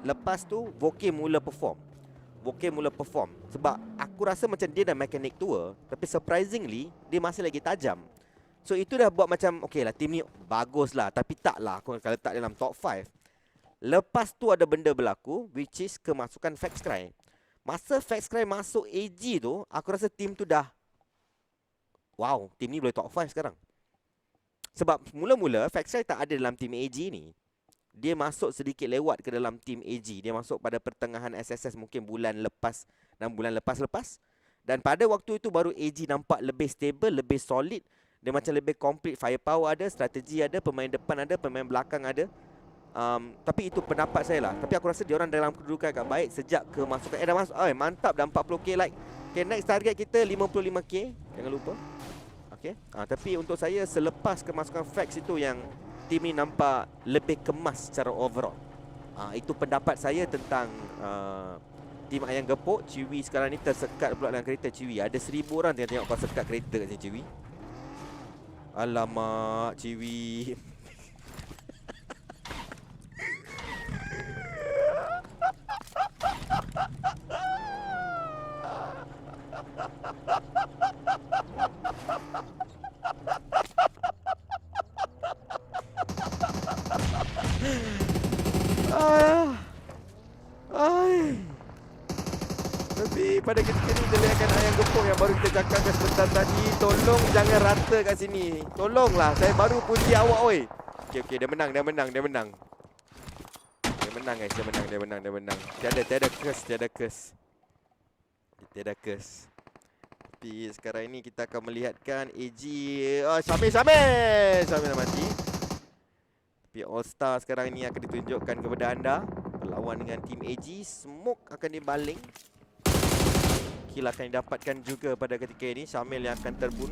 Lepas tu Voke mula perform. Sebab aku rasa macam dia dah mekanik tua, tapi surprisingly dia masih lagi tajam. So itu dah buat macam okay lah, tim ni bagus lah, tapi tak lah aku kalau letak dalam top 5. Lepas tu ada benda berlaku, which is kemasukan Faxcry. Masa Faxcry masuk AG tu, aku rasa tim tu dah wow, tim ni boleh top 5 sekarang. Sebab mula-mula Faxcry tak ada dalam tim AG ni. Dia masuk sedikit lewat ke dalam tim AG. Dia masuk pada pertengahan SSS mungkin bulan lepas dan bulan lepas-lepas. Dan pada waktu itu baru AG nampak lebih stable, lebih solid. Dia macam lebih complete, firepower ada, strategi ada, pemain depan ada, pemain belakang ada. Tapi itu pendapat saya lah. Tapi aku rasa diorang dalam kedudukan agak baik sejak kemasukan. Dah masuk, mantap dah 40k like. Okay, next target kita 55k. Jangan lupa. Okay. Tapi untuk saya selepas kemasukan Fax itu yang tim ni nampak lebih kemas secara overall. Itu pendapat saya tentang tim Ayam Gepuk. Ciwi sekarang ni tersekat pula dalam kereta Ciwi. Ada 1000 orang tengok kau sekat kereta kat sini Ciwi. Alamak Ciwi. Tapi pada ketika ni kita lihatkan Ayam Gepuk yang baru kita cakapkan sebentar tadi. Tolong jangan rata kat sini. Tolonglah, saya baru puji awak oi. Okey, dia menang. Dia menang guys, dia menang. Tiada curse. Tapi sekarang ini kita akan melihatkan AG. Sambil dah mati. Tapi All Star sekarang ini akan ditunjukkan kepada anda. Berlawan dengan tim AG. Smoke akan dibaling. Kill akan didapatkan juga pada ketika ini. Syamil yang akan terbunuh.